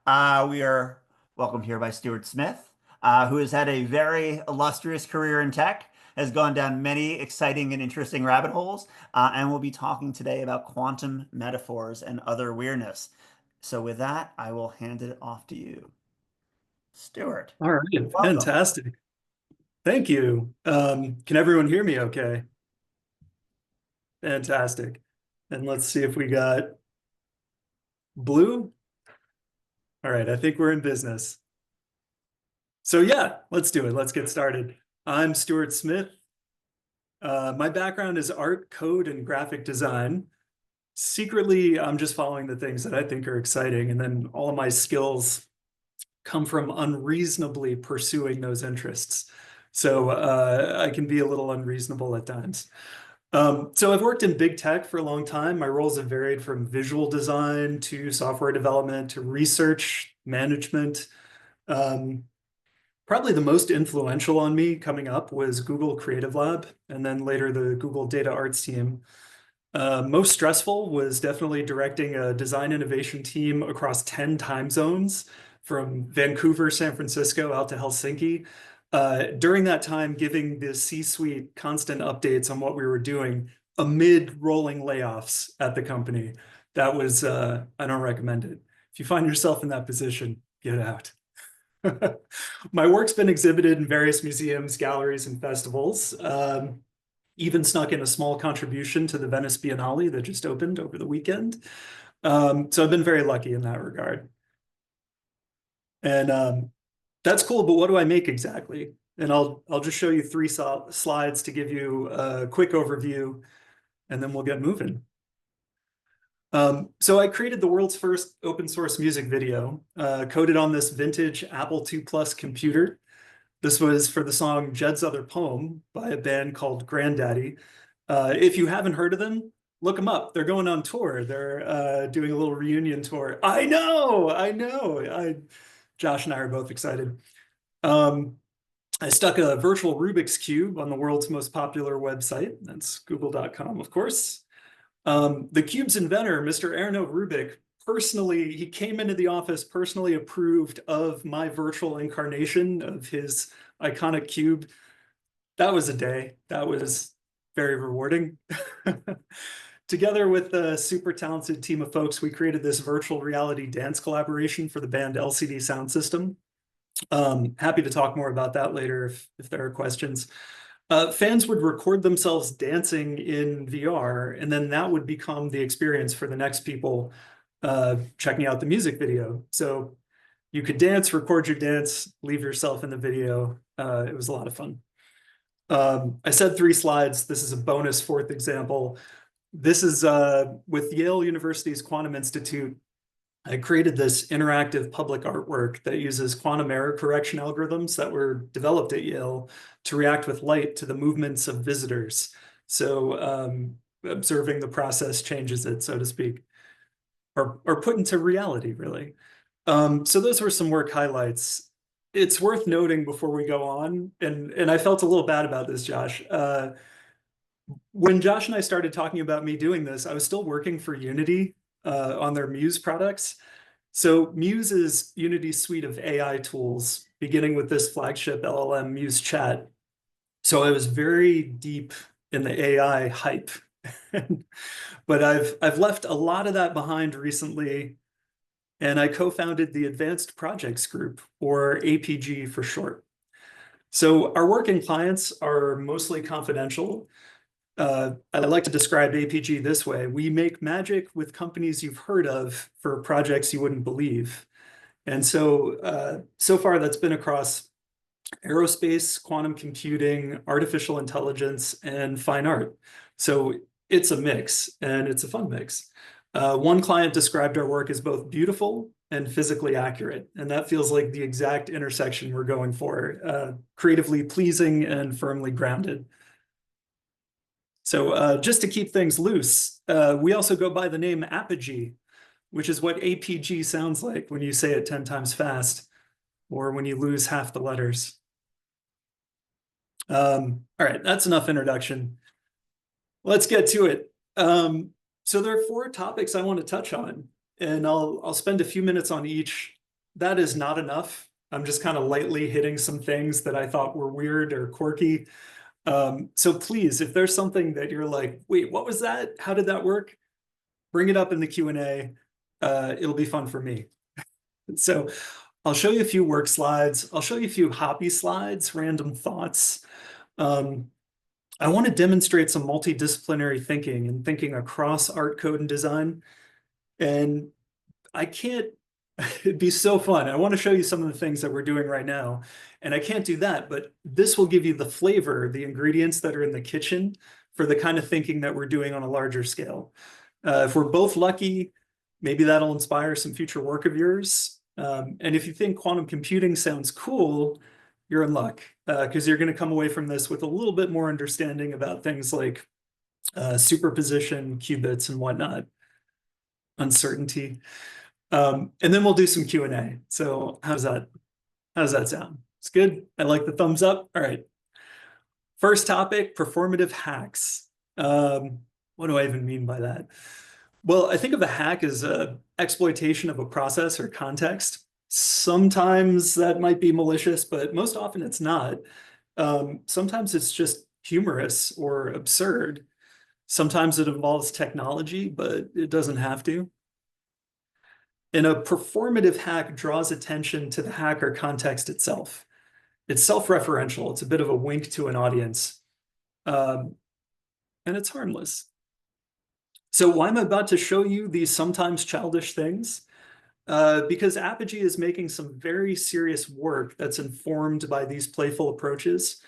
We are welcomed here by Stewart Smith, who has had a very illustrious career in tech, has gone down many exciting and interesting rabbit holes, and we'll be talking today about quantum metaphors and other weirdness. So with that, I will hand it off to you. Stewart, All right, welcome. fantastic. Thank you. Can everyone hear me okay? Fantastic. And let's see if we got blue. All right, I think we're in business. So yeah, let's do it. Let's get started. I'm Stuart Smith. My background is art, code, and graphic design. Secretly, I'm just following the things that I think are exciting, and then all of my skills come from unreasonably pursuing those interests. So I can be a little unreasonable at times. So I've worked in big tech for a long time. My roles have varied from visual design to software development to research management. Um, Probably the most influential on me coming up was Google Creative Lab, and then later the Google Data Arts team. Most stressful was definitely directing a design innovation team across 10 time zones from Vancouver, San Francisco out to Helsinki. During that time, giving the C-suite constant updates on what we were doing amid rolling layoffs at the company. That was, I don't recommend it. If you find yourself in that position, get out. My work's been exhibited in various museums, galleries, and festivals. Even snuck in a small contribution to the Venice Biennale that just opened over the weekend. So I've been very lucky in that regard. And that's cool, but what do I make exactly? And I'll just show you three slides to give you a quick overview, and then we'll get moving. So I created the world's first open source music video, coded on this vintage Apple II Plus computer. This was for the song Jed's Other Poem by a band called Grandaddy. If you haven't heard of them, look them up. They're going on tour. They're doing a little reunion tour. I know. Josh and I are both excited. I stuck a virtual Rubik's Cube on the world's most popular website. That's google.com, of course. The cube's inventor, Mr. Erno Rubik, personally, he came into the office, personally approved of my virtual incarnation of his iconic cube. That was a day. That was very rewarding. Together with a super talented team of folks, we created this virtual reality dance collaboration for the band LCD Sound System. Happy to talk more about that later if there are questions. Fans would record themselves dancing in VR, and then that would become the experience for the next people checking out the music video. So you could dance, record your dance, leave yourself in the video. It was a lot of fun. I said 3 slides. This is a bonus 4th example. This is with Yale University's Quantum Institute. I created this interactive public artwork that uses quantum error correction algorithms that were developed at Yale to react with light to the movements of visitors. So observing the process changes it, so to speak, or put into reality, really. So those were some work highlights. It's worth noting before we go on, and I felt a little bad about this, Josh. When Josh and I started talking about me doing this, I was still working for Unity on their Muse products. So Muse is Unity's suite of AI tools, beginning with this flagship LLM Muse Chat. So I was very deep in the AI hype, but I've left a lot of that behind recently, and I co-founded the Advanced Projects Group, or APG for short. So our work and clients are mostly confidential. I like to describe APG this way. We make magic with companies you've heard of for projects you wouldn't believe. And so, so far that's been across aerospace, quantum computing, artificial intelligence, and fine art. So it's a mix, and it's a fun mix. One client described our work as both beautiful and physically accurate, and that feels like the exact intersection we're going for, creatively pleasing and firmly grounded. So just to keep things loose, we also go by the name Apogee, which is what APG sounds like when you say it 10 times fast, or when you lose half the letters. All right, that's enough introduction. Let's get to it. So there are 4 topics I want to touch on, and I'll spend a few minutes on each, that is not enough. I'm just kind of lightly hitting some things that I thought were weird or quirky. So please, if there's something that you're like, wait, what was that? How did that work? Bring it up in the Q&A. It'll be fun for me. So I'll show you a few work slides. I'll show you a few hobby slides, random thoughts. I want to demonstrate some multidisciplinary thinking and thinking across art, code, and design. And I can't, it'd be so fun. I want to show you some of the things that we're doing right now. And I can't do that, but this will give you the flavor, the ingredients that are in the kitchen for the kind of thinking that we're doing on a larger scale. If we're both lucky, maybe that'll inspire some future work of yours. And if you think quantum computing sounds cool, you're in luck, because you're going to come away from this with a little bit more understanding about things like superposition, qubits, and whatnot, uncertainty. And then we'll do some Q&A. So how's that sound? It's good. I like the thumbs up. All right. First topic, performative hacks. What do I even mean by that? Well, I think of a hack as a exploitation of a process or context. Sometimes that might be malicious, but most often it's not. Sometimes it's just humorous or absurd. Sometimes it involves technology, but it doesn't have to. And a performative hack draws attention to the hack or context itself. It's self-referential. It's a bit of a wink to an audience. And it's harmless. So why am I about to show you these sometimes childish things? Because Apogee is making some very serious work that's informed by these playful approaches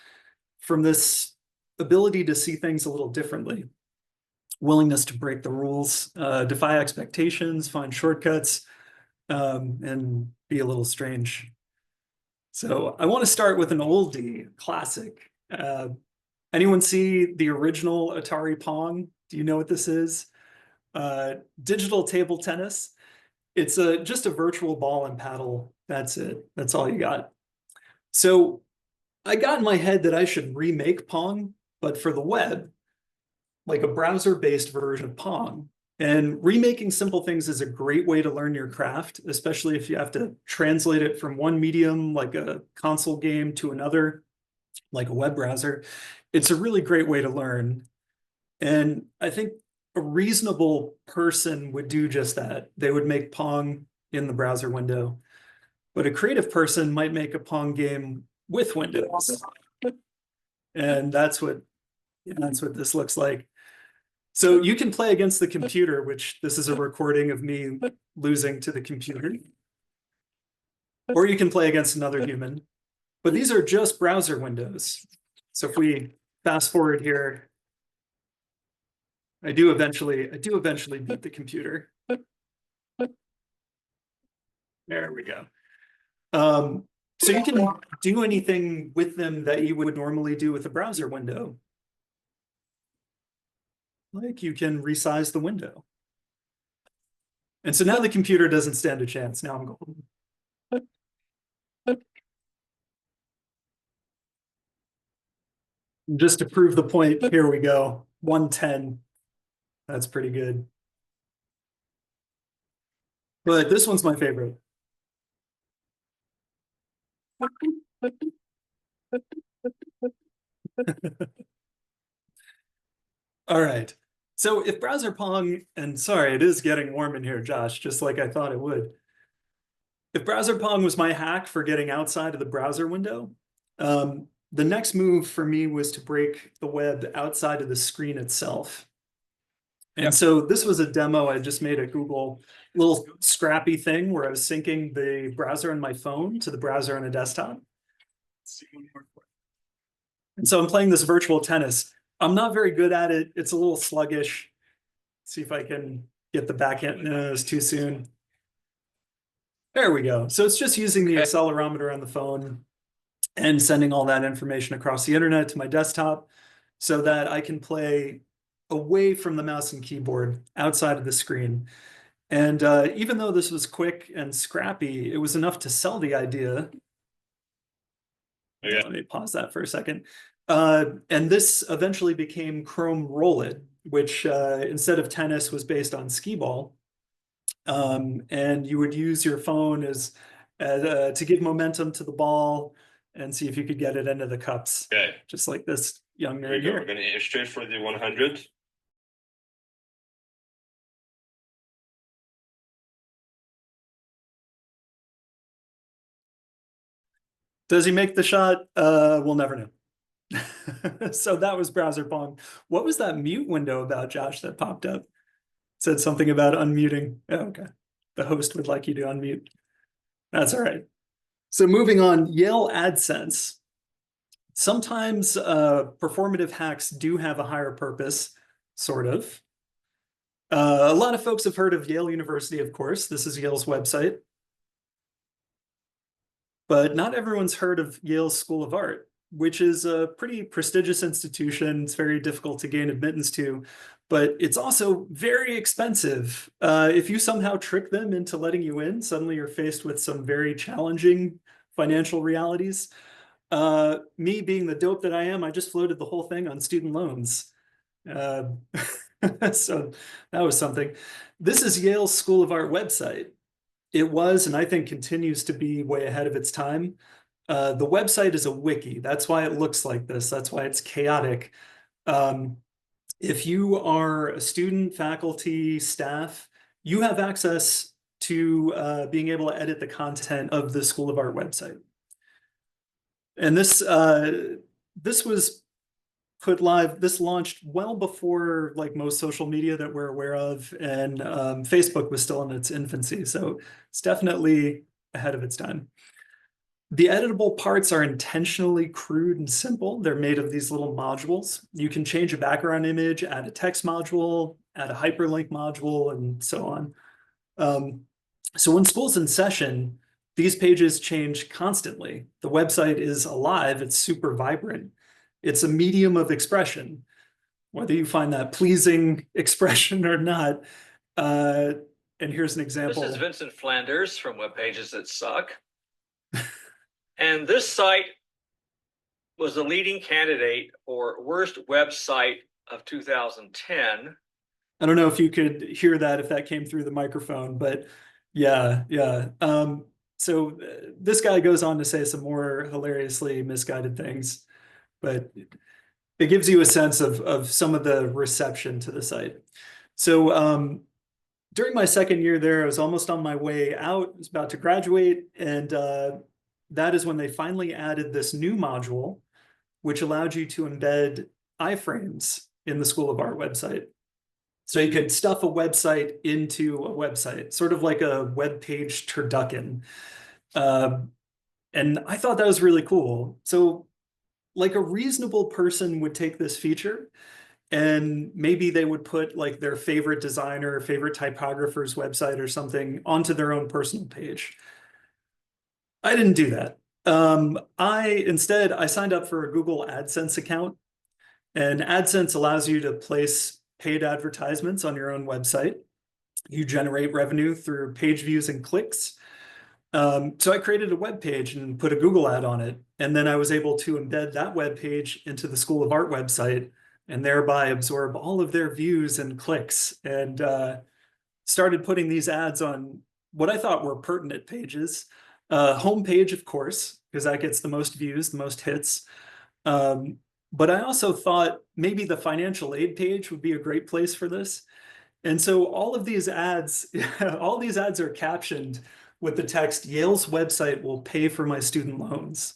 from this ability to see things a little differently, willingness to break the rules, defy expectations, find shortcuts, and be a little strange. So I want to start with an oldie, classic. Anyone see the original Atari Pong? Do you know what this is? Digital table tennis. It's just a virtual ball and paddle. That's it. That's all you got. So I got in my head that I should remake Pong, but for the web, like a browser-based version of Pong. And remaking simple things is a great way to learn your craft, especially if you have to translate it from one medium, like a console game, to another, like a web browser. It's a really great way to learn. And I think a reasonable person would do just that. They would make Pong in the browser window. But a creative person might make a Pong game with Windows. And that's what this looks like. So you can play against the computer, which this is a recording of me losing to the computer. Or you can play against another human. But these are just browser windows. So if we fast forward here, I do eventually beat the computer. There we go. So you can do anything with them that you would normally do with a browser window. Like you can resize the window. And so now the computer doesn't stand a chance. Now I'm golden. Just to prove the point, here we go. 110. That's pretty good. But this one's my favorite. All right. So if browser Pong, and sorry, it is getting warm in here, Josh, just like I thought it would. If browser Pong was my hack for getting outside of the browser window, the next move for me was to break the web outside of the screen itself. And so this was a demo I just made at Google, little scrappy thing where I was syncing the browser on my phone to the browser on a desktop. And so I'm playing this virtual tennis. I'm not very good at it. It's a little sluggish. See if I can get the backhand. No, it's too soon. There we go. So it's just using the accelerometer on the phone and sending all that information across the internet to my desktop so that I can play away from the mouse and keyboard outside of the screen. And even though this was quick and scrappy, it was enough to sell the idea. Let me pause that for a second. And this eventually became Chrome Roll It, which instead of tennis was based on skee ball. And you would use your phone as to give momentum to the ball and see if you could get it into the cups. Okay. Just like this young Here man we go. here. We're going to illustrate for the 100. Does he make the shot? We'll never know. So that was browser pong. What was that mute window about, Josh, that popped up? It said something about unmuting. Oh, okay. The host would like you to unmute. That's all right. So moving on, Yale AdSense. Sometimes performative hacks do have a higher purpose, sort of. A lot of folks have heard of Yale University, of course. This is Yale's website. But not everyone's heard of Yale's School of Art, which is a pretty prestigious institution. It's very difficult to gain admittance to, but it's also very expensive. If you somehow trick them into letting you in, suddenly you're faced with some very challenging financial realities. Me being the dope that I am, I just floated the whole thing on student loans. So that was something. This is Yale's School of Art website. It was, and I think continues to be, way ahead of its time. The website is a wiki. That's why it looks like this. That's why it's chaotic. If you are a student, faculty, staff, you have access to being able to edit the content of the School of Art website. And this was put live, this launched well before like most social media that we're aware of, and Facebook was still in its infancy, so it's definitely ahead of its time. The editable parts are intentionally crude and simple. They're made of these little modules. You can change a background image, add a text module, add a hyperlink module, and so on. So when school's in session, these pages change constantly. The website is alive, it's super vibrant. It's a medium of expression, whether you find that pleasing expression or not. And here's an example. This is Vincent Flanders from Web Pages That Suck. And this site was the leading candidate for worst website of 2010. I don't know if you could hear that, if that came through the microphone, but yeah. So this guy goes on to say some more hilariously misguided things, but it gives you a sense of some of the reception to the site. So during my second year there, I was almost on my way out, I was about to graduate, and that is when they finally added this new module, which allowed you to embed iframes in the School of Art website. So you could stuff a website into a website, sort of like a web page turducken. And I thought that was really cool. So like a reasonable person would take this feature and maybe they would put like their favorite designer, favorite typographer's website or something onto their own personal page. I didn't do that. Instead, I signed up for a Google AdSense account, and AdSense allows you to place paid advertisements on your own website. You generate revenue through page views and clicks. So I created a web page and put a Google ad on it. And then I was able to embed that web page into the School of Art website and thereby absorb all of their views and clicks, and started putting these ads on what I thought were pertinent pages. Homepage, of course, because that gets the most views, the most hits. But I also thought maybe the financial aid page would be a great place for this. And so all of these ads, all these ads are captioned with the text, "Yale's website will pay for my student loans."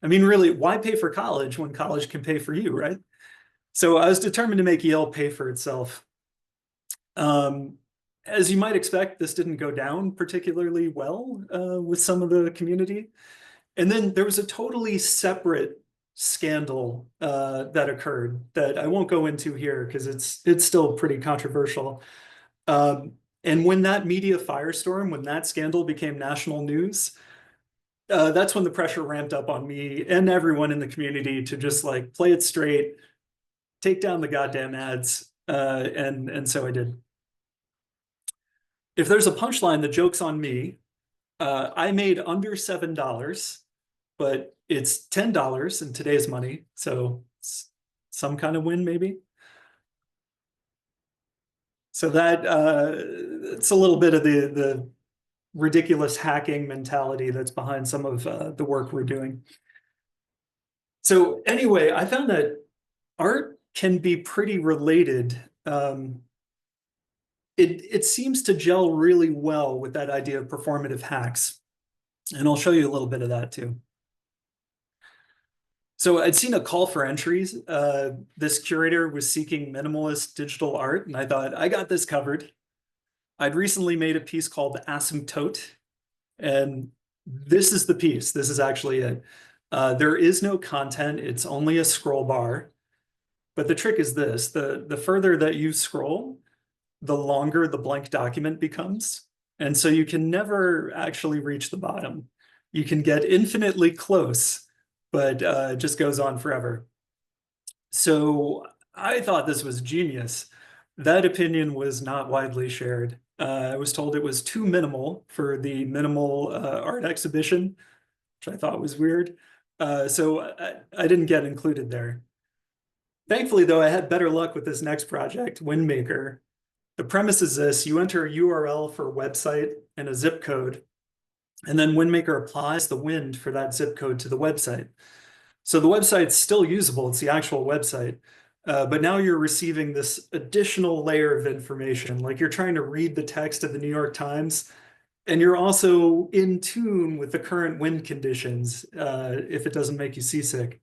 I mean, really, why pay for college when college can pay for you, right? So I was determined to make Yale pay for itself. As you might expect, this didn't go down particularly well with some of the community. And then there was a totally separate scandal that occurred that I won't go into here because it's still pretty controversial. And when that media firestorm, when that scandal became national news, that's when the pressure ramped up on me and everyone in the community to just like play it straight, take down the goddamn ads, and so I did. If there's a punchline, the joke's on me. I made under $7, but it's $10 in today's money, so it's some kind of win, maybe. So that it's a little bit of the ridiculous hacking mentality that's behind some of the work we're doing. So anyway, I found that art can be pretty related. It seems to gel really well with that idea of performative hacks. And I'll show you a little bit of that too. So I'd seen a call for entries. This curator was seeking minimalist digital art, and I thought, I got this covered. I'd recently made a piece called Asymptote, and this is the piece. This is actually it. There is no content. It's only a scroll bar. But the trick is this. The further that you scroll, the longer the blank document becomes. And so you can never actually reach the bottom. You can get infinitely close, but it just goes on forever. So I thought this was genius. That opinion was not widely shared. I was told it was too minimal for the minimal art exhibition, which I thought was weird. So I didn't get included there. Thankfully, though, I had better luck with this next project, Windmaker. The premise is this: you enter a URL for a website and a zip code, and then Windmaker applies the wind for that zip code to the website. So the website's still usable, it's the actual website, but now you're receiving this additional layer of information, like you're trying to read the text of the New York Times, and you're also in tune with the current wind conditions, if it doesn't make you seasick.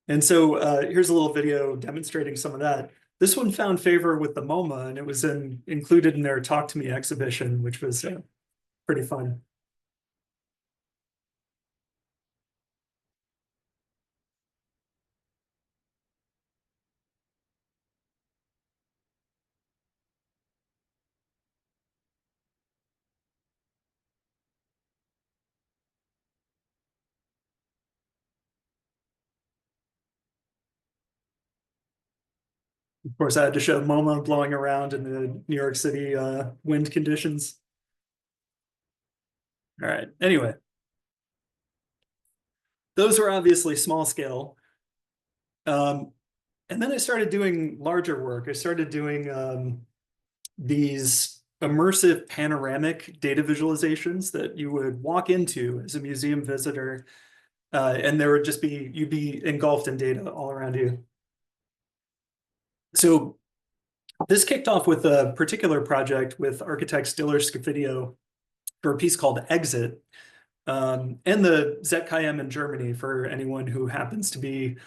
And so here's a little video demonstrating some of that. This one found favor with the MoMA, and it was included in their Talk to Me exhibition, which was pretty fun. Of course, I had to show MoMA blowing around in the New York City wind conditions. All right, anyway. Those were obviously small scale. And then I started doing larger work. I started doing these immersive panoramic data visualizations that you would walk into as a museum visitor, and there would just be, you'd be engulfed in data all around you. So this kicked off with a particular project with architect Stiller Scofidio for a piece called Exit, and the ZKM in Germany for anyone who happens to be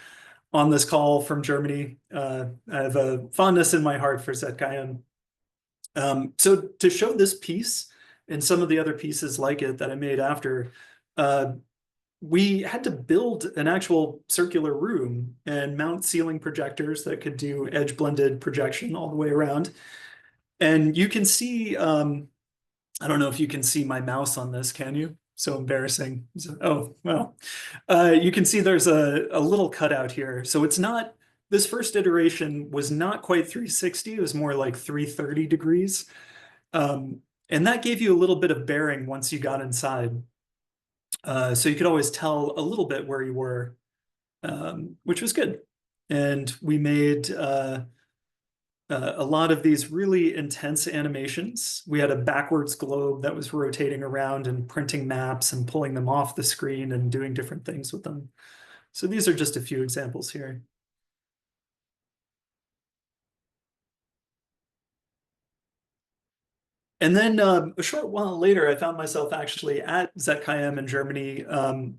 on this call from Germany. I have a fondness in my heart for ZKM. So to show this piece and some of the other pieces like it that I made after, we had to build an actual circular room and mount ceiling projectors that could do edge blended projection all the way around. And you can see, I don't know if you can see my mouse on this, can you? So embarrassing. Oh, well, you can see there's a little cutout here. So it's not, this first iteration was not quite 360, it was more like 330 degrees. And that gave you a little bit of bearing once you got inside. So you could always tell a little bit where you were, which was good. And we made a lot of these really intense animations. We had a backwards globe that was rotating around and printing maps and pulling them off the screen and doing different things with them. So these are just a few examples here. And then a short while later, I found myself actually at ZKM in Germany,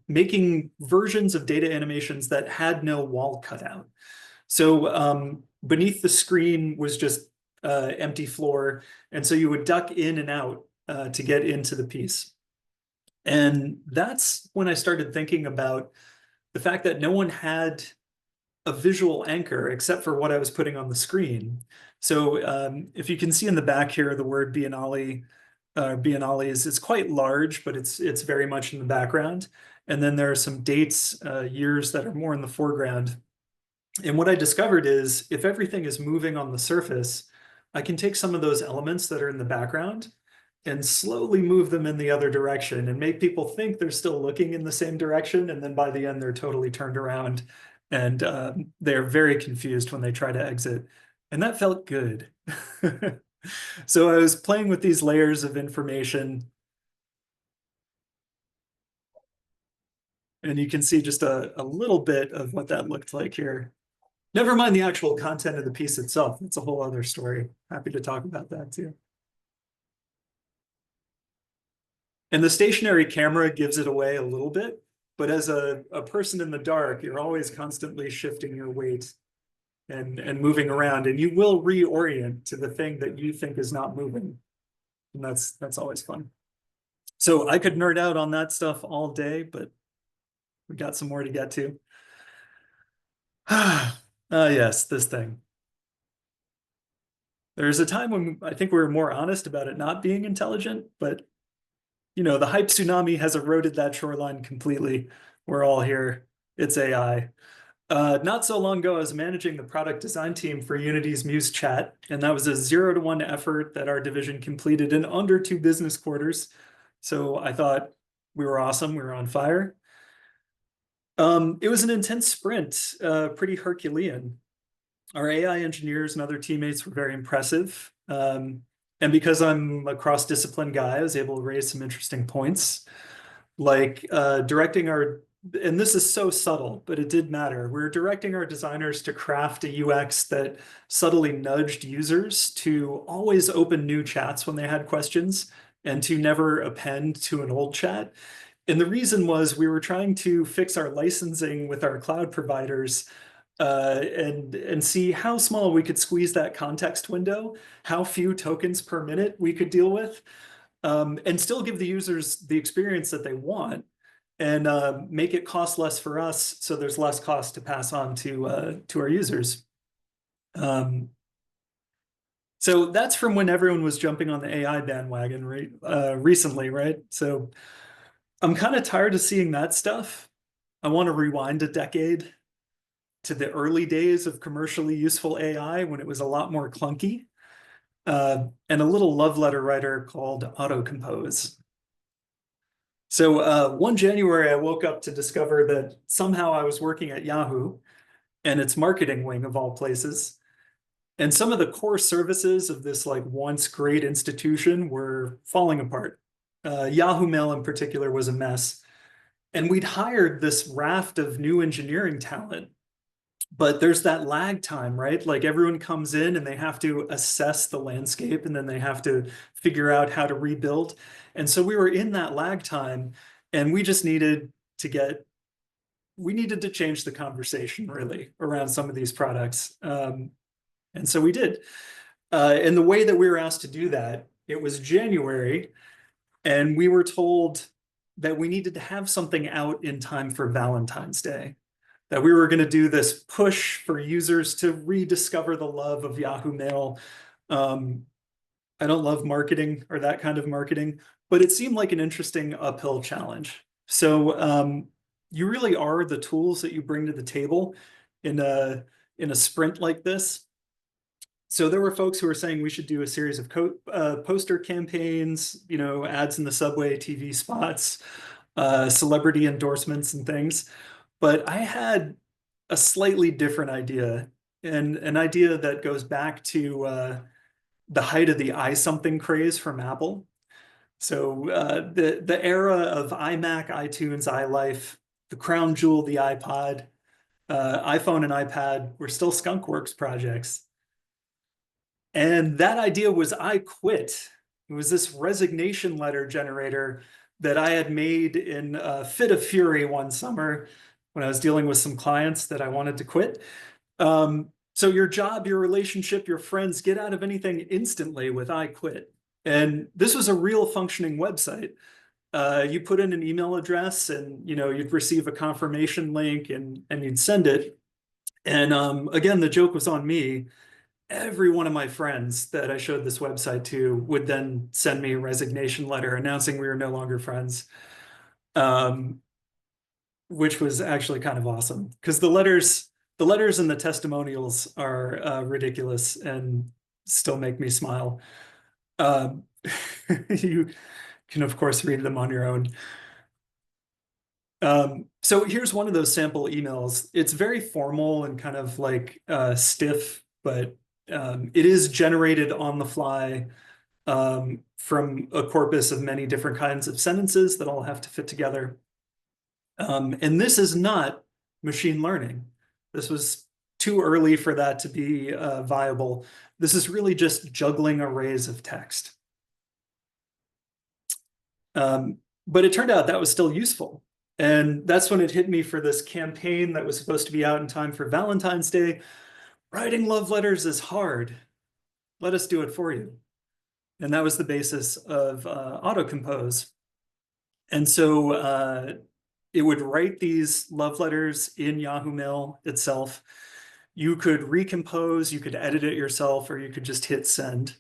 making versions of data animations that had no wall cutout. So beneath the screen was just empty floor. And so you would duck in and out to get into the piece. And that's when I started thinking about the fact that no one had a visual anchor except for what I was putting on the screen. So if you can see in the back here, the word Biennale, Biennales, it's quite large, but it's very much in the background. And then there are some dates, years that are more in the foreground. And what I discovered is if everything is moving on the surface, I can take some of those elements that are in the background and slowly move them in the other direction and make people think they're still looking in the same direction. And then by the end, they're totally turned around and they're very confused when they try to exit. And that felt good. So I was playing with these layers of information, and you can see just a little bit of what that looked like here. Never mind the actual content of the piece itself. That's a whole other story. Happy to talk about that too. And the stationary camera gives it away a little bit, but as a person in the dark, you're always constantly shifting your weight and moving around, and you will reorient to the thing that you think is not moving. And that's always fun. So I could nerd out on that stuff all day, but we got some more to get to. Yes, this thing. There's a time when I think we were more honest about it not being intelligent, but you know, the hype tsunami has eroded that shoreline completely. We're all here. It's AI. Not so long ago, I was managing the product design team for Unity's Muse Chat, and that was a 0-to-1 effort that our division completed in under 2 business quarters. So I thought we were awesome. We were on fire. It was an intense sprint, pretty Herculean. Our AI engineers and other teammates were very impressive. And because I'm a cross-discipline guy, I was able to raise some interesting points, like directing our, and this is so subtle, but it did matter. We were directing our designers to craft a UX that subtly nudged users to always open new chats when they had questions and to never append to an old chat. And the reason was we were trying to fix our licensing with our cloud providers and see how small we could squeeze that context window, how few tokens per minute we could deal with, and still give the users the experience that they want, and make it cost less for us, so there's less cost to pass on to our users. So that's from when everyone was jumping on the AI bandwagon, right? Recently, right? So I'm kind of tired of seeing that stuff. I want to rewind a decade to the early days of commercially useful AI when it was a lot more clunky, and a little love letter writer called Autocompose. So one January, I woke up to discover that somehow I was working at Yahoo and its marketing wing of all places. And some of the core services of this like once great institution were falling apart. Yahoo Mail in particular was a mess. And we'd hired this raft of new engineering talent, but there's that lag time, right? Like everyone comes in and they have to assess the landscape and then they have to figure out how to rebuild. And so we were in that lag time, and we just needed to change the conversation really around some of these products. And so we did. And the way that we were asked to do that, it was January, and we were told that we needed to have something out in time for Valentine's Day, that we were going to do this push for users to rediscover the love of Yahoo Mail. I don't love marketing or that kind of marketing, but it seemed like an interesting uphill challenge. So you really are the tools that you bring to the table in a sprint like this. So there were folks who were saying we should do a series of poster campaigns, you know, ads in the subway, TV spots, celebrity endorsements and things. But I had a slightly different idea, and an idea that goes back to the height of the iSomething craze from Apple. So the era of iMac, iTunes, iLife, the crown jewel, the iPod, iPhone and iPad were still skunkworks projects. And that idea was iQuit. It was this resignation letter generator that I had made in a fit of fury one summer when I was dealing with some clients that I wanted to quit. So your job, your relationship, your friends, get out of anything instantly with iQuit. And this was a real functioning website. You put in an email address and you'd receive a confirmation link and you'd send it. And again, the joke was on me. Every one of my friends that I showed this website to would then send me a resignation letter announcing we were no longer friends, which was actually kind of awesome because the letters and the testimonials are ridiculous and still make me smile. You can, of course, read them on your own. So here's one of those sample emails. It's very formal and kind of like stiff, but It is generated on the fly from a corpus of many different kinds of sentences that all have to fit together. And this is not machine learning. This was too early for that to be viable. This is really just juggling arrays of text. But it turned out that was still useful. And that's when it hit me for this campaign that was supposed to be out in time for Valentine's Day. Writing love letters is hard. Let us do it for you. And that was the basis of autocompose. And so it would write these love letters in Yahoo Mail itself. You could recompose, you could edit it yourself, or you could just hit send.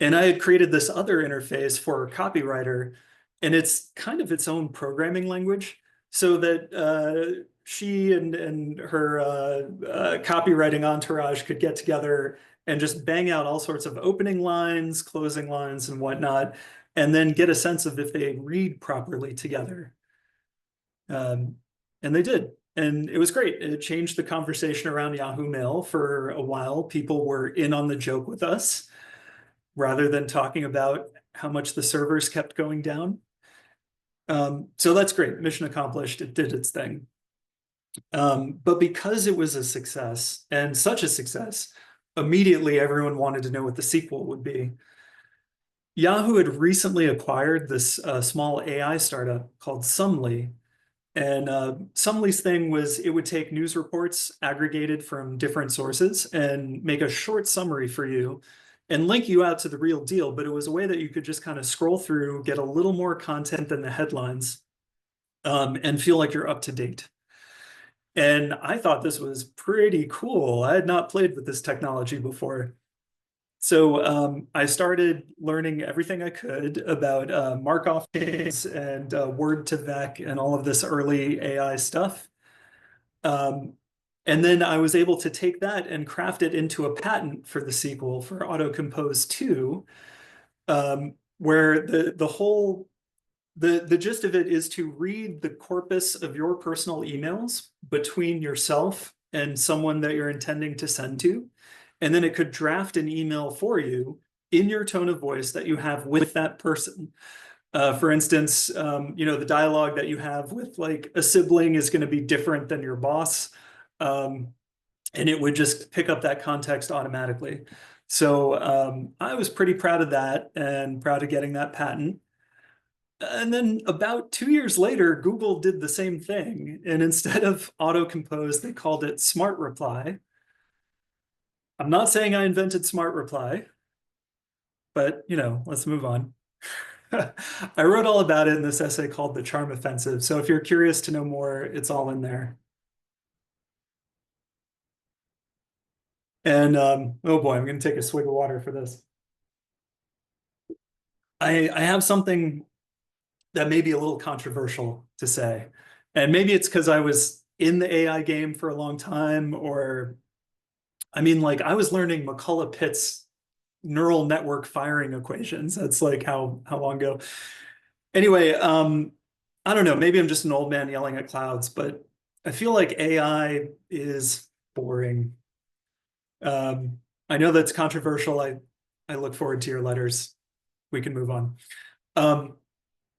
And I had created this other interface for a copywriter, and it's kind of its own programming language, so that she and her copywriting entourage could get together and just bang out all sorts of opening lines, closing lines, and whatnot, and then get a sense of if they read properly together. And they did. And it was great. It changed the conversation around Yahoo Mail for a while. People were in on the joke with us, rather than talking about how much the servers kept going down. So that's great. Mission accomplished. It did its thing. But because it was a success, and such a success, immediately everyone wanted to know what the sequel would be. Yahoo had recently acquired this small AI startup called Sumly. And Sumly's thing was it would take news reports aggregated from different sources and make a short summary for you and link you out to the real deal. But it was a way that you could just kind of scroll through, get a little more content than the headlines, and feel like you're up to date. And I thought this was pretty cool. I had not played with this technology before. So I started learning everything I could about Markov chains and word2vec and all of this early AI stuff. And then I was able to take that and craft it into a patent for the sequel, for AutoCompose 2, where the gist of it is to read the corpus of your personal emails between yourself and someone that you're intending to send to. And then it could draft an email for you in your tone of voice that you have with that person. For instance, the dialogue that you have with like a sibling is going to be different than your boss. And it would just pick up that context automatically. So I was pretty proud of that and proud of getting that patent. And then about 2 years later, Google did the same thing. And instead of AutoCompose, they called it Smart Reply. I'm not saying I invented Smart Reply, but, let's move on. I wrote all about it in this essay called The Charm Offensive. So if you're curious to know more, it's all in there. And, oh boy, I'm going to take a swig of water for this. I have something that may be a little controversial to say. And maybe it's because I was in the AI game for a long time, or I was learning McCullough-Pitts neural network firing equations. That's like how long ago. Anyway, I don't know, maybe I'm just an old man yelling at clouds, but I feel like AI is boring. I know that's controversial. I look forward to your letters. We can move on.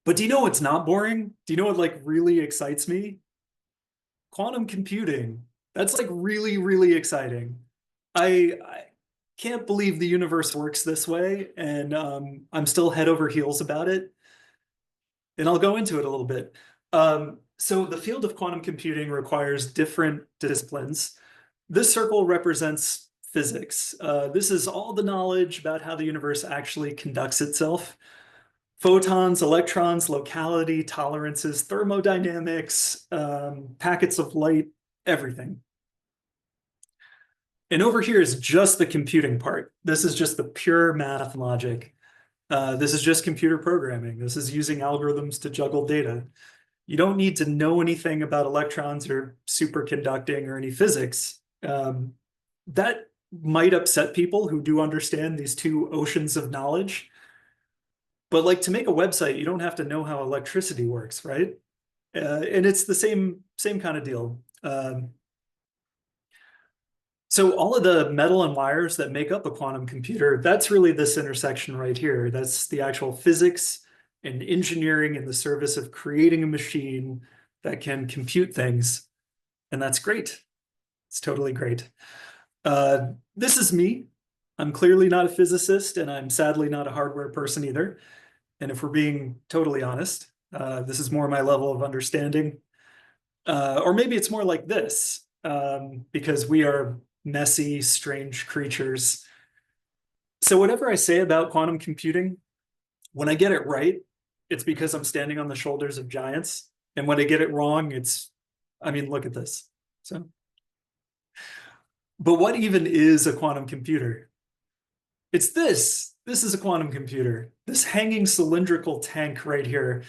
But do you know what's not boring? Do you know what like really excites me? Quantum computing. That's like really, really exciting. I can't believe the universe works this way, and I'm still head over heels about it. And I'll go into it a little bit. So the field of quantum computing requires different disciplines. This circle represents physics. This is all the knowledge about how the universe actually conducts itself. Photons, electrons, locality, tolerances, thermodynamics, packets of light, everything. And over here is just the computing part. This is just the pure math logic. This is just computer programming. This is using algorithms to juggle data. You don't need to know anything about electrons or superconducting or any physics. That might upset people who do understand these two oceans of knowledge. But like to make a website, you don't have to know how electricity works, right? And it's the same kind of deal. So all of the metal and wires that make up a quantum computer, that's really this intersection right here. That's the actual physics and engineering in the service of creating a machine that can compute things. And that's great. It's totally great. This is me. I'm clearly not a physicist, and I'm sadly not a hardware person either. And if we're being totally honest, this is more my level of understanding. Or maybe it's more like this, because we are messy, strange creatures. So whatever I say about quantum computing, when I get it right, it's because I'm standing on the shoulders of giants. And when I get it wrong, I mean, look at this. So, but what even is a quantum computer? It's this. This is a quantum computer. This hanging cylindrical tank right here.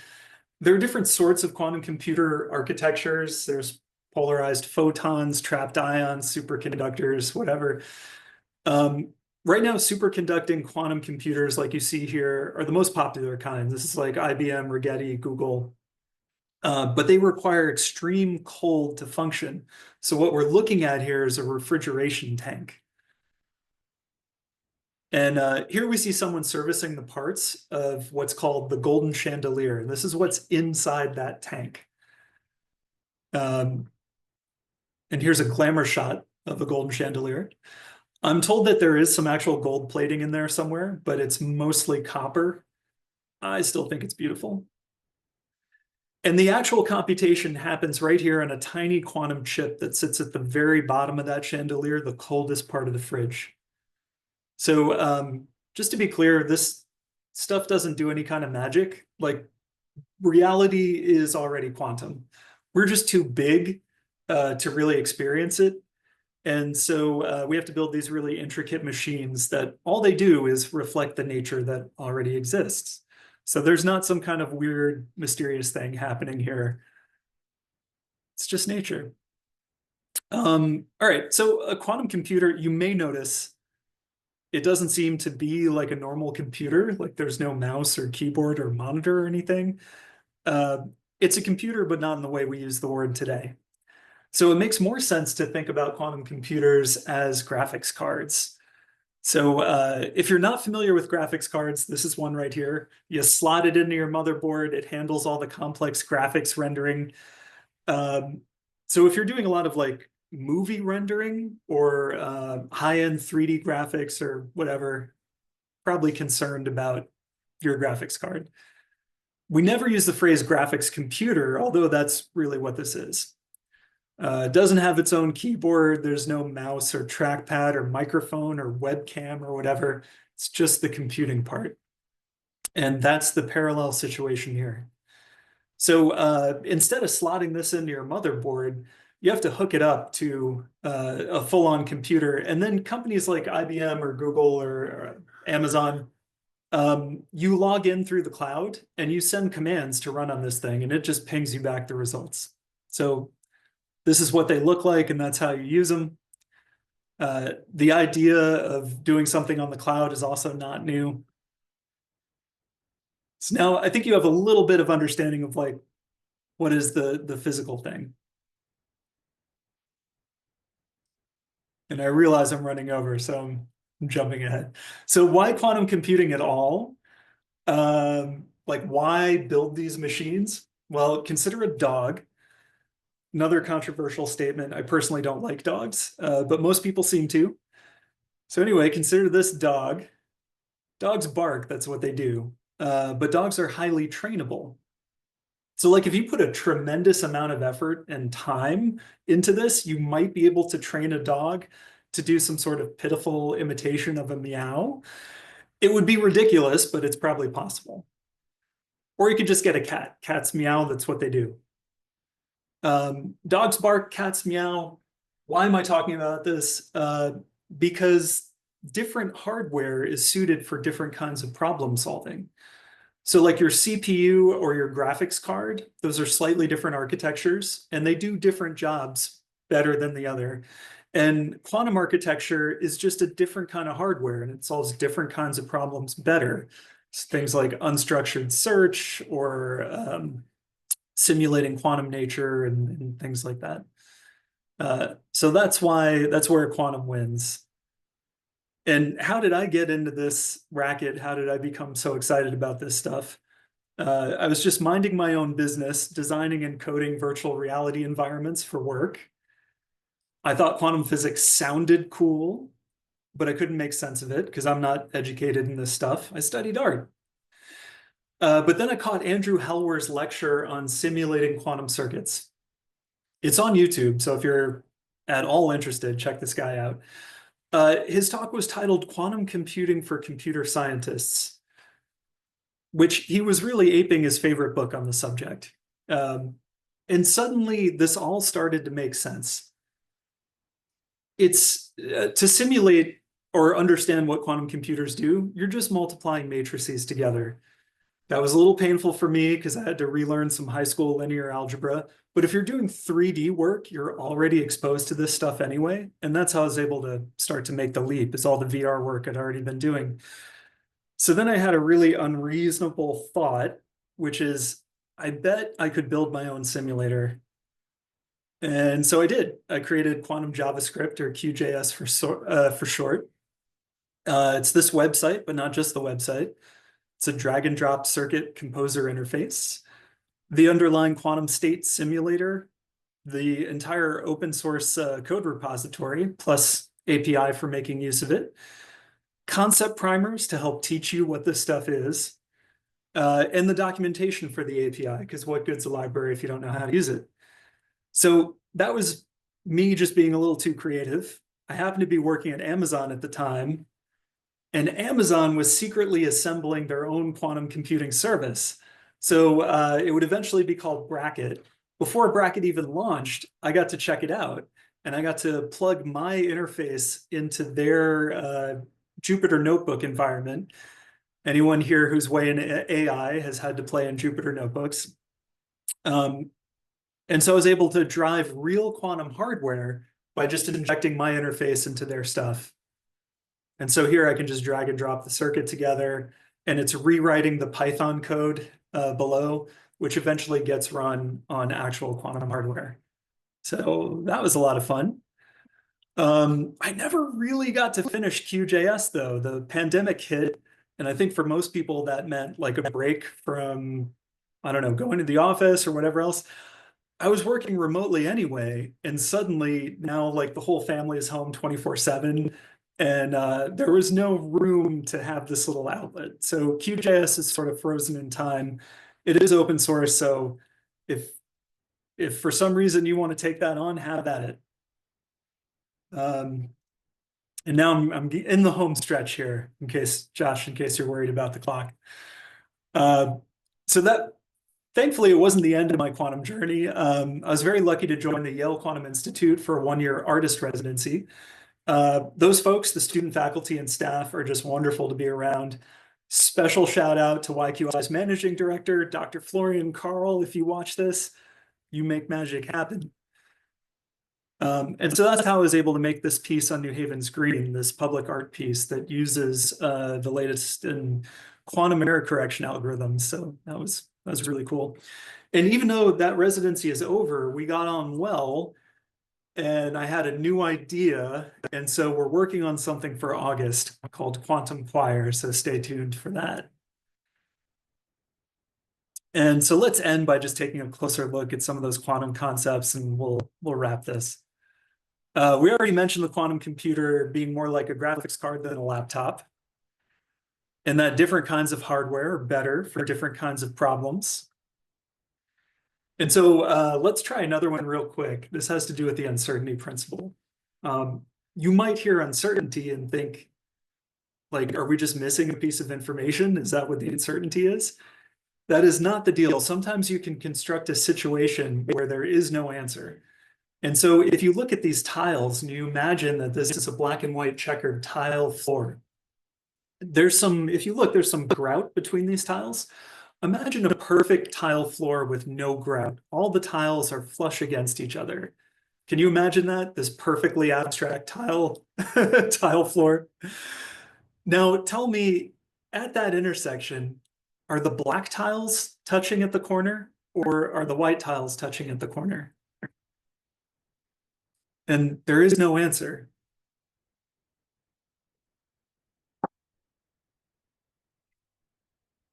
There are different sorts of quantum computer architectures. There's polarized photons, trapped ions, superconductors, whatever. Right now, superconducting quantum computers, like you see here, are the most popular kinds. This is like IBM, Rigetti, Google. But they require extreme cold to function. So what we're looking at here is a refrigeration tank. And here we see someone servicing the parts of what's called the golden chandelier. And this is what's inside that tank. And here's a glamour shot of a golden chandelier. I'm told that there is some actual gold plating in there somewhere, but it's mostly copper. I still think it's beautiful. And the actual computation happens right here on a tiny quantum chip that sits at the very bottom of that chandelier, the coldest part of the fridge. So just to be clear, this stuff doesn't do any kind of magic. Like, reality is already quantum. We're just too big to really experience it. And so we have to build these really intricate machines that all they do is reflect the nature that already exists. So there's not some kind of weird, mysterious thing happening here. It's just nature. All right, so a quantum computer, you may notice, it doesn't seem to be like a normal computer. Like, there's no mouse or keyboard or monitor or anything. It's a computer, but not in the way we use the word today. So it makes more sense to think about quantum computers as graphics cards. So if you're not familiar with graphics cards, this is one right here. You slot it into your motherboard. It handles all the complex graphics rendering. So if you're doing a lot of like movie rendering or high-end 3D graphics or whatever, probably concerned about your graphics card. We never use the phrase graphics computer, although that's really what this is. It doesn't have its own keyboard. There's no mouse or trackpad or microphone or webcam or whatever. It's just the computing part. And that's the parallel situation here. So instead of slotting this into your motherboard, you have to hook it up to a full-on computer. And then companies like IBM or Google or Amazon, you log in through the cloud and you send commands to run on this thing, and it just pings you back the results. So this is what they look like, and that's how you use them. The idea of doing something on the cloud is also not new. So now I think you have a little bit of understanding of like, what is the physical thing. And I realize I'm running over, so I'm jumping ahead. So why quantum computing at all? Like, why build these machines? Well, consider a dog. Another controversial statement. I personally don't like dogs, but most people seem to. So anyway, consider this dog. Dogs bark, that's what they do. But dogs are highly trainable. So like, if you put a tremendous amount of effort and time into this, you might be able to train a dog to do some sort of pitiful imitation of a meow. It would be ridiculous, but it's probably possible. Or you could just get a cat. Cats meow, that's what they do. Dogs bark, cats meow. Why am I talking about this? Because different hardware is suited for different kinds of problem solving. So like your CPU or your graphics card, those are slightly different architectures, and they do different jobs better than the other. And quantum architecture is just a different kind of hardware, and it solves different kinds of problems better. It's things like unstructured search or simulating quantum nature and things like that. So that's where quantum wins. And how did I get into this racket? How did I become so excited about this stuff? I was just minding my own business, designing and coding virtual reality environments for work. I thought quantum physics sounded cool, but I couldn't make sense of it because I'm not educated in this stuff. I studied art. But then I caught Andrew Helwer's lecture on simulating quantum circuits. It's on YouTube, so if you're at all interested, check this guy out. His talk was titled Quantum Computing for Computer Scientists, which he was really aping his favorite book on the subject. And suddenly this all started to make sense. It's to simulate or understand what quantum computers do, you're just multiplying matrices together. That was a little painful for me because I had to relearn some high school linear algebra. But if you're doing 3D work, you're already exposed to this stuff anyway. And that's how I was able to start to make the leap, is all the VR work I'd already been doing. So then I had a really unreasonable thought, which is, I bet I could build my own simulator. And so I did. I created Quantum JavaScript, or QJS for short. It's this website, but not just the website. It's a drag and drop circuit composer interface, the underlying quantum state simulator, the entire open source code repository, plus API for making use of it, concept primers to help teach you what this stuff is, and the documentation for the API, because what good's a library if you don't know how to use it? So that was me just being a little too creative. I happened to be working at Amazon at the time, and Amazon was secretly assembling their own quantum computing service. So it would eventually be called Bracket. Before Bracket even launched, I got to check it out, and I got to plug my interface into their Jupyter Notebook environment. Anyone here who's way in AI has had to play in Jupyter Notebooks. And so I was able to drive real quantum hardware by just injecting my interface into their stuff. And so here I can just drag and drop the circuit together, and it's rewriting the Python code below, which eventually gets run on actual quantum hardware. So that was a lot of fun. I never really got to finish QJS though. The pandemic hit, and I think for most people that meant like a break from, I don't know, going to the office or whatever else. I was working remotely anyway, and suddenly now like the whole family is home 24/7, and there was no room to have this little outlet. So QJS is sort of frozen in time. It is open source, so if for some reason you want to take that on, have at it. And now I'm in the home stretch here, in case you're worried about the clock. So that, thankfully, it wasn't the end of my quantum journey. I was very lucky to join the Yale Quantum Institute for a one-year artist residency. Those folks, the student, faculty, and staff, are just wonderful to be around. Special shout out to YQI's managing director, Dr. Florian Carl. If you watch this, you make magic happen. And so that's how I was able to make this piece on New Haven's Green, this public art piece that uses the latest in quantum error correction algorithms. So that was really cool. And even though that residency is over, we got on well, and I had a new idea. And so we're working on something for August called Quantum Choir. So stay tuned for that. And so let's end by just taking a closer look at some of those quantum concepts, and we'll wrap this. We already mentioned the quantum computer being more like a graphics card than a laptop, and that different kinds of hardware are better for different kinds of problems. And so let's try another one real quick. This has to do with the uncertainty principle. You might hear uncertainty and think, like, are we just missing a piece of information? Is that what the uncertainty is? That is not the deal. Sometimes you can construct a situation where there is no answer. And so if you look at these tiles and you imagine that this is a black and white checkered tile floor, if you look, there's some grout between these tiles. Imagine a perfect tile floor with no grout. All the tiles are flush against each other. Can you imagine that? This perfectly abstract tile floor. Now tell me, at that intersection, are the black tiles touching at the corner, or are the white tiles touching at the corner? And there is no answer.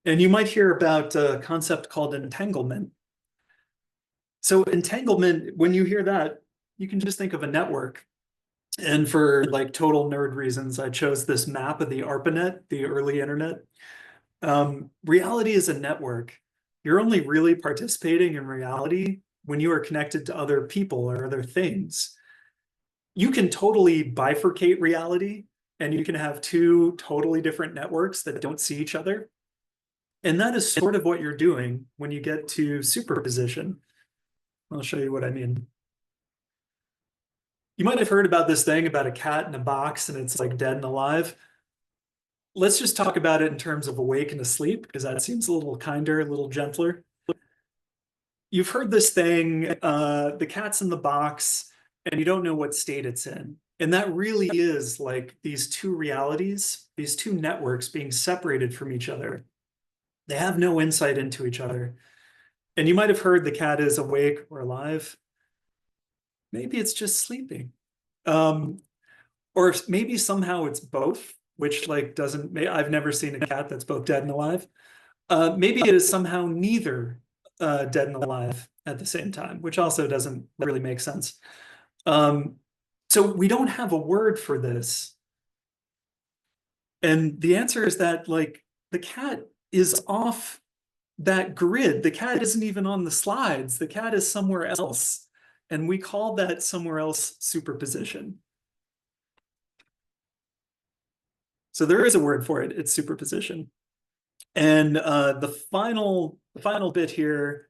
And you might hear about a concept called entanglement. So entanglement, when you hear that, you can just think of a network. And for like total nerd reasons, I chose this map of the ARPANET, the early internet. Reality is a network. You're only really participating in reality when you are connected to other people or other things. You can totally bifurcate reality, and you can have two totally different networks that don't see each other. And that is sort of what you're doing when you get to superposition. I'll show you what I mean. You might have heard about this thing about a cat in a box and it's like dead and alive. Let's just talk about it in terms of awake and asleep, because that seems a little kinder, a little gentler. You've heard this thing, the cat's in the box, and you don't know what state it's in. And that really is like these two realities, these two networks being separated from each other. They have no insight into each other. And you might have heard the cat is awake or alive. Maybe it's just sleeping. Or maybe somehow it's both, which like doesn't, I've never seen a cat that's both dead and alive. Maybe it is somehow neither dead and alive at the same time, which also doesn't really make sense. So we don't have a word for this. And the answer is that like the cat is off that grid. The cat isn't even on the slides. The cat is somewhere else. And we call that somewhere else superposition. So there is a word for it. It's superposition. And the final bit here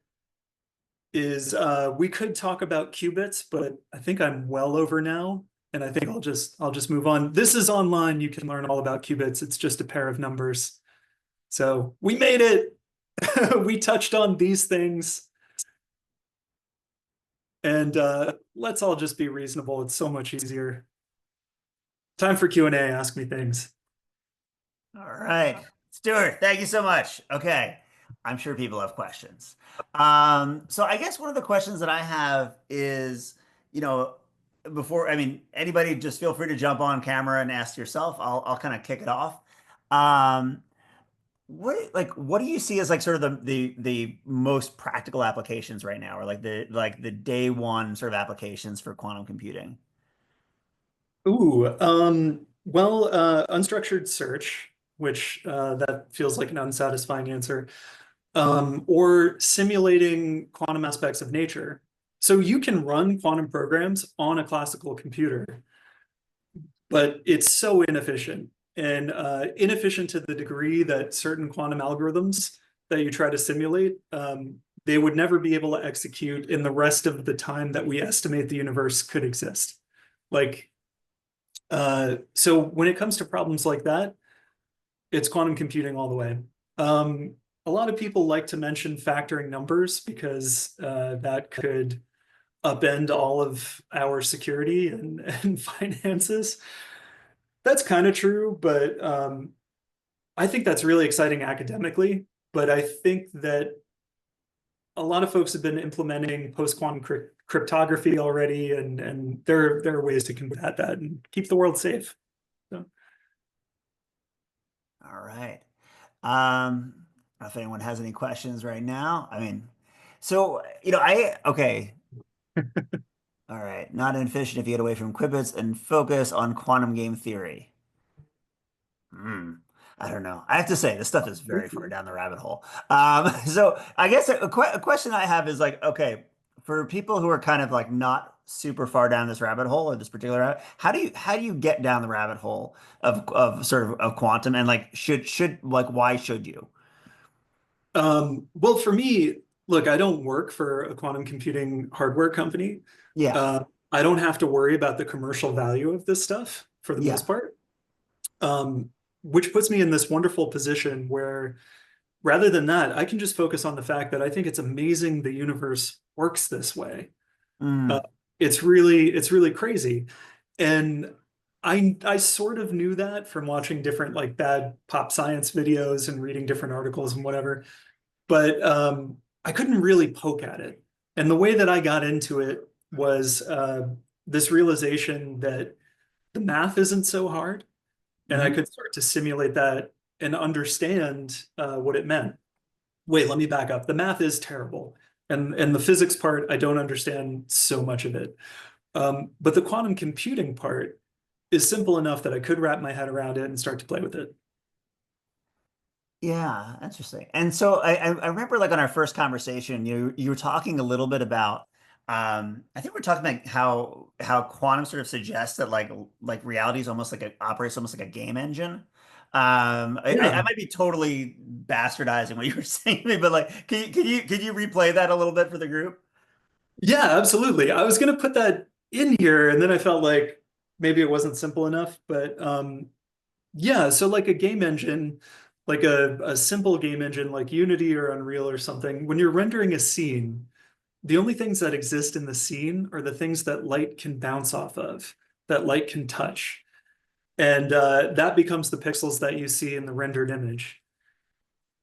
is we could talk about qubits, but I think I'm well over now. And I think I'll just move on. This is online. You can learn all about qubits. It's just a pair of numbers. So we made it. We touched on these things. And let's all just be reasonable. It's so much easier. Time for Q&A. Ask me things. All right. Stewart, thank you so much. Okay. I'm sure people have questions. So I guess one of the questions that I have is, before, I mean, anybody just feel free to jump on camera and ask yourself. I'll kind of kick it off. What do you see as like sort of the most practical applications right now, or like the day one sort of applications for quantum computing? Ooh, well, unstructured search, which that feels like an unsatisfying answer, or simulating quantum aspects of nature. So you can run quantum programs on a classical computer, but it's so inefficient, and inefficient to the degree that certain quantum algorithms that you try to simulate, they would never be able to execute in the rest of the time that we estimate the universe could exist. Like, so when it comes to problems like that, it's quantum computing all the way. A lot of people like to mention factoring numbers because that could upend all of our security and finances. That's kind of true, but I think that's really exciting academically. But I think that a lot of folks have been implementing post-quantum cryptography already, and there are ways to combat that and keep the world safe. So. All right. If anyone has any questions right now, I mean, so okay. All right, not inefficient if you get away from qubits and focus on quantum game theory. I don't know. I have to say, this stuff is very far down the rabbit hole. So I guess a question I have is like, okay, for people who are kind of like not super far down this rabbit hole or this particular rabbit, how do you get down the rabbit hole of sort of quantum, and like should like why should you? Well, for me, look, I don't work for a quantum computing hardware company. Yeah. I don't have to worry about the commercial value of this stuff for the Yeah. most part, which puts me in this wonderful position where rather than that, I can just focus on the fact that I think it's amazing the universe works this way. Mm. It's really crazy. And I sort of knew that from watching different like bad pop science videos and reading different articles and whatever, but I couldn't really poke at it. And the way that I got into it was this realization that the math isn't so hard, and I could start to simulate that and understand what it meant. Wait, let me back up. The math is terrible, and the physics part, I don't understand so much of it. But the quantum computing part is simple enough that I could wrap my head around it and start to play with it. Yeah, interesting. And so I remember like on our first conversation, you were talking a little bit about I think we're talking about how quantum sort of suggests that like reality is almost like operates almost like a game engine. I Yeah. might be totally bastardizing what you were saying to me, but like can you replay that a little bit for the group? Yeah, absolutely. I was going to put that in here, and then I felt like maybe it wasn't simple enough. But yeah, so like a game engine, like a simple game engine like Unity or Unreal or something, when you're rendering a scene, the only things that exist in the scene are the things that light can bounce off of, that light can touch. And that becomes the pixels that you see in the rendered image.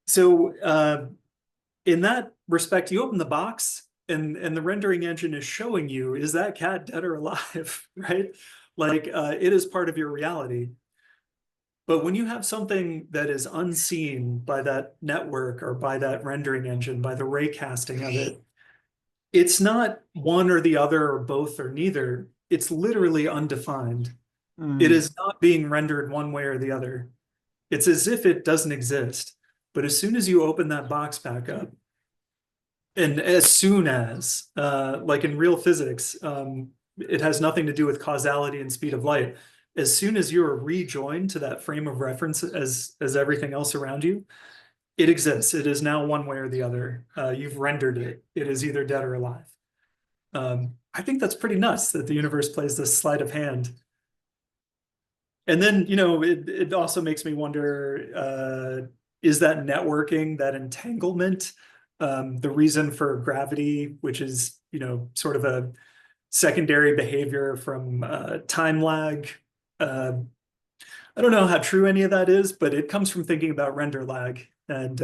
So in that respect, you open the box and the rendering engine is showing you, is that cat dead or alive, right? Like it is part of your reality. But when you have something that is unseen by that network or by that rendering engine, by the ray casting of it, it's not one or the other or both or neither. It's literally undefined. It Mm. is not being rendered one way or the other. It's as if it doesn't exist. But as soon as you open that box back up, and as soon as, like in real physics, it has nothing to do with causality and speed of light. As soon as you're rejoined to that frame of reference as everything else around you, it exists. It is now one way or the other. You've rendered it. It is either dead or alive. I think that's pretty nuts that the universe plays this sleight of hand. And then, it also makes me wonder, is that networking, that entanglement, the reason for gravity, which is, sort of a secondary behavior from time lag? I don't know how true any of that is, but it comes from thinking about render lag and,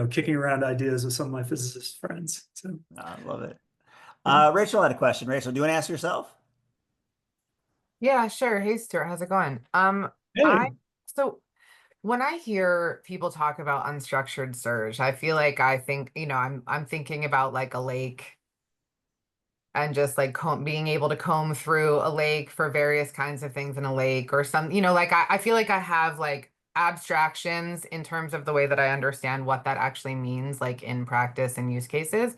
kicking around ideas with some of my physicist friends. So, I love it. yeah. Rachel had a question. Rachel, do you want to ask yourself? Yeah, sure. Hey, Stuart, how's it going? I Hey, so when I hear people talk about unstructured search, I feel like I think, I'm thinking about like a lake and just like being able to comb through a lake for various kinds of things in a lake or some, like I feel like I have like abstractions in terms of the way that I understand what that actually means, like in practice and use cases.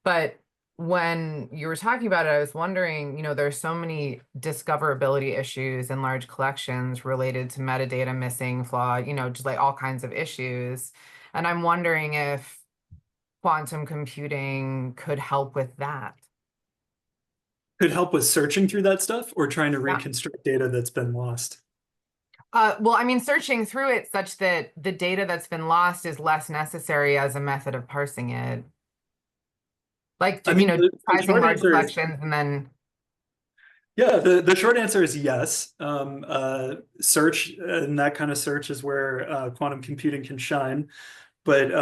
But when you were talking about it, I was wondering, there's so many discoverability issues in large collections related to metadata missing, flaw, just like all kinds of issues. And I'm wondering if quantum computing could help with that. could help with searching through that stuff or trying to Yeah. reconstruct data that's been lost. Well, I mean, searching through it such that the data that's been lost is less necessary as a method of parsing it. Like, I mean, the digitizing short large answer is collections and then, yeah, the short answer is yes. Search and that kind of search is where quantum computing can shine. But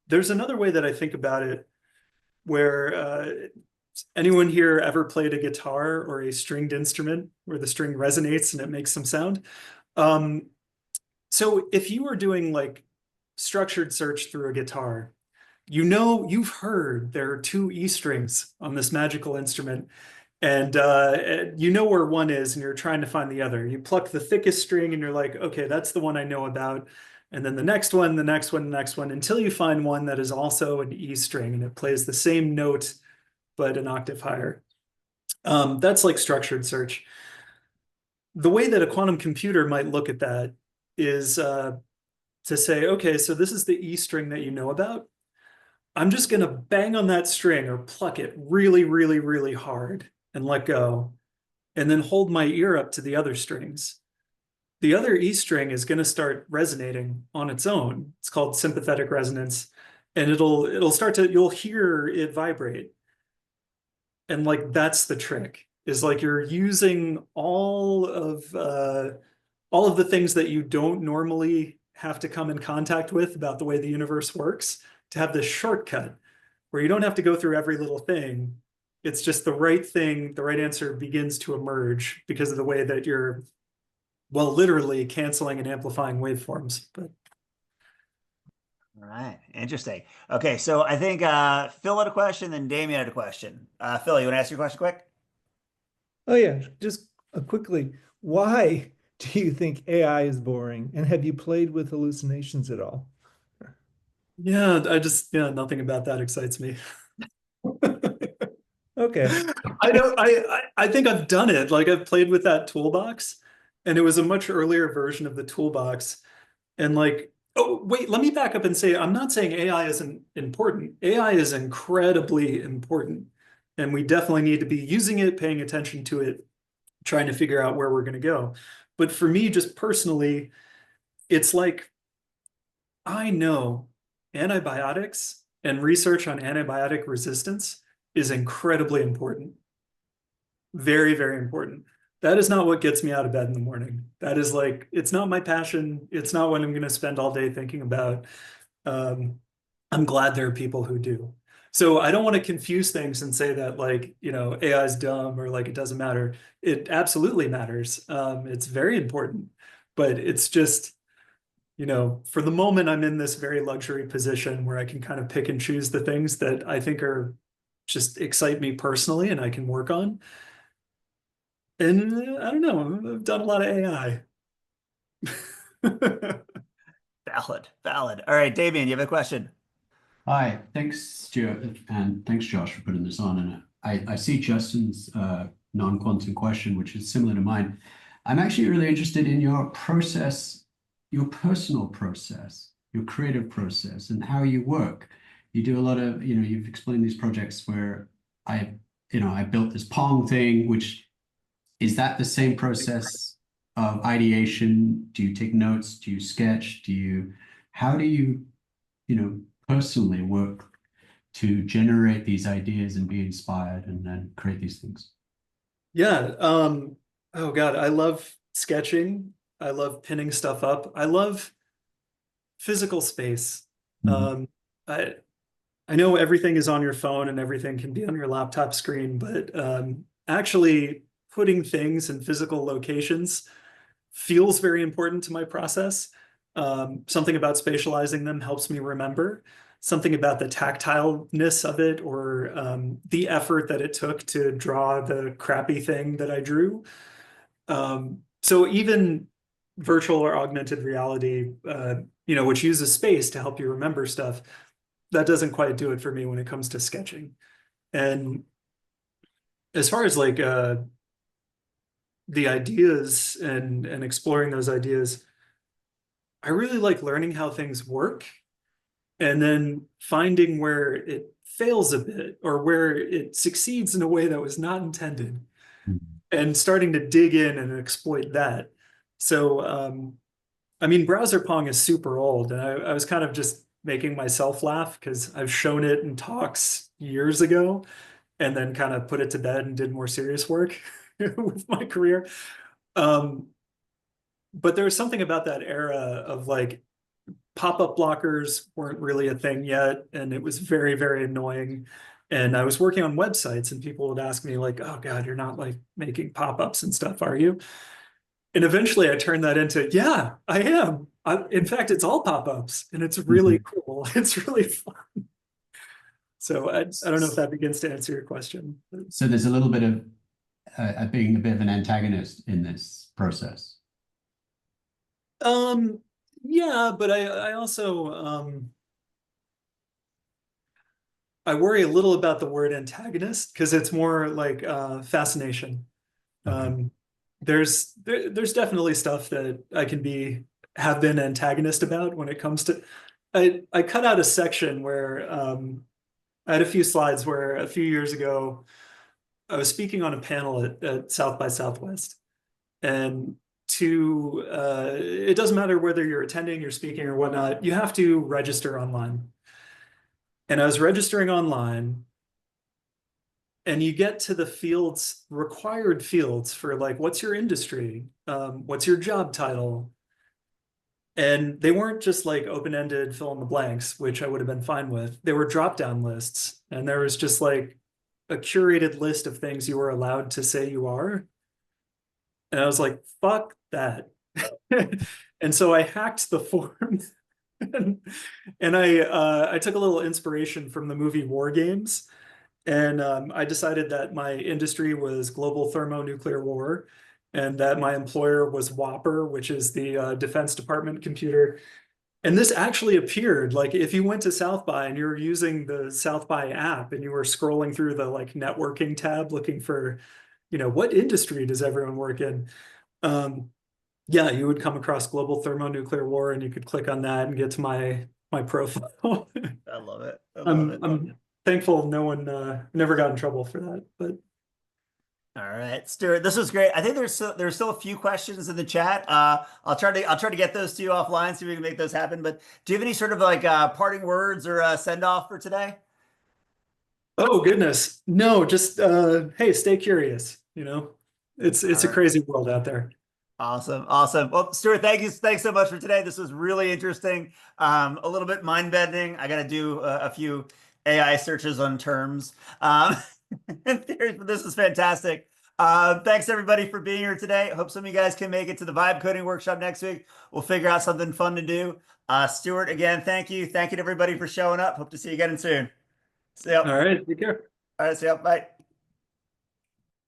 there's another way that I think about it where anyone here ever played a guitar or a stringed instrument where the string resonates and it makes some sound? So if you were doing like structured search through a guitar, you've heard there are two E strings on this magical instrument, and you know where one is and you're trying to find the other. You pluck the thickest string and you're like, okay, that's the one I know about. And then the next one, the next one, the next one, until you find one that is also an E string and it plays the same note, but an octave higher. That's like structured search. The way that a quantum computer might look at that is to say, okay, so this is the E string that you know about. I'm just going to bang on that string or pluck it really, really, really hard and let go, and then hold my ear up to the other strings. The other E string is going to start resonating on its own. It's called sympathetic resonance, and it'll start to, you'll hear it vibrate. And like that's the trick, is like you're using all of the things that you don't normally have to come in contact with about the way the universe works to have this shortcut where you don't have to go through every little thing. It's just the right thing, the right answer begins to emerge because of the way that you're, well, literally canceling and amplifying waveforms. But All right, interesting. Okay, so I think Phil had a question, then Damien had a question. Phil, you want to ask your question quick? Oh yeah, just quickly, why do you think AI is boring? And have you played with hallucinations at all? yeah, nothing about that excites me. Okay. I don't, I think I've done it. Like I've played with that toolbox, and it was a much earlier version of the toolbox. And like, oh, wait, let me back up and say, I'm not saying AI isn't important. AI is incredibly important. And we definitely need to be using it, paying attention to it, trying to figure out where we're going to go. But for me, just personally, it's like, I know antibiotics and research on antibiotic resistance is incredibly important. Very, very important. That is not what gets me out of bed in the morning. That is like, it's not my passion. It's not what I'm going to spend all day thinking about. I'm glad there are people who do. So I don't want to confuse things and say that like, AI is dumb or like it doesn't matter. It absolutely matters. It's very important, but it's just, for the moment, I'm in this very luxury position where I can kind of pick and choose the things that I think are just excite me personally and I can work on. And I don't know, I've done a lot of AI. Valid. All right, Damien, you have a question? Hi, thanks, Stuart, and thanks, Josh, for putting this on. And I see Justin's non-quantum question, which is similar to mine. I'm actually really interested in your process, your personal process, your creative process, and how you work. You do a lot of, you've explained these projects where I built this Pong thing, which is that the same process of ideation? Do you take notes? Do you sketch? How do you, personally work to generate these ideas and be inspired and then create these things? Yeah. Oh God, I love sketching. I love pinning stuff up. I love physical space. Mhm. I know everything is on your phone and everything can be on your laptop screen, but actually putting things in physical locations feels very important to my process. Something about spatializing them helps me remember. Something about the tactileness of it or the effort that it took to draw the crappy thing that I drew. So even virtual or augmented reality, which uses space to help you remember stuff, that doesn't quite do it for me when it comes to sketching. And as far as like the ideas and exploring those ideas, I really like learning how things work and then finding where it fails a bit or where it succeeds in a way that was not intended and starting to dig in and exploit that. So, I mean, browser Pong is super old, and I was kind of just making myself laugh because I've shown it in talks years ago and then kind of put it to bed and did more serious work with my career. But there was something about that era of like pop-up blockers weren't really a thing yet, and it was very, very annoying. And I was working on websites and people would ask me like, oh God, you're not like making pop-ups and stuff, are you? And eventually I turned that into, yeah, I am. In fact, it's all pop-ups and it's really cool. It's really fun. So I don't know if that begins to answer your question. So there's a little bit of being a bit of an antagonist in this process. Yeah, but I also I worry a little about the word antagonist because it's more like fascination. Okay. There's definitely stuff that I can have been antagonist about when it comes to. I cut out a section where I had a few slides where a few years ago I was speaking on a panel at South by Southwest, and it doesn't matter whether you're attending, you're speaking or whatnot, you have to register online. And I was registering online, and you get to the required fields for like, what's your industry? What's your job title? And they weren't just like open-ended fill in the blanks, which I would have been fine with. They were drop-down lists. And there was just like a curated list of things you were allowed to say you are. And I was like, fuck that. And so I hacked the form and I took a little inspiration from the movie War Games. And I decided that my industry was global thermonuclear war, and that my employer was Whopper, which is the Defense Department computer. And this actually appeared, like if you went to South by and you were using the South by app and you were scrolling through the like networking tab looking for, what industry does everyone work in? Yeah, you would come across global thermonuclear war and you could click on that and get to my profile. I love it. I love it. I'm thankful no one never got in trouble for that, but All right, Stewart, this was great. I think there's still a few questions in the chat. I'll try to get those to you offline so we can make those happen. But do you have any sort of like parting words or send off for today? oh goodness, no, just hey, stay curious. It's a crazy world out there. Awesome. Awesome. Well, Stewart, thanks so much for today. This was really interesting. A little bit mind-bending. I got to do a few AI searches on terms. But this is fantastic. Thanks everybody for being here today. Hope some of you guys can make it to the vibe coding workshop next week. We'll figure out something fun to do. Stewart, again, thank you. Thank you to everybody for showing up. Hope to see you again soon. See ya. All right, take care. All right, see ya. Bye.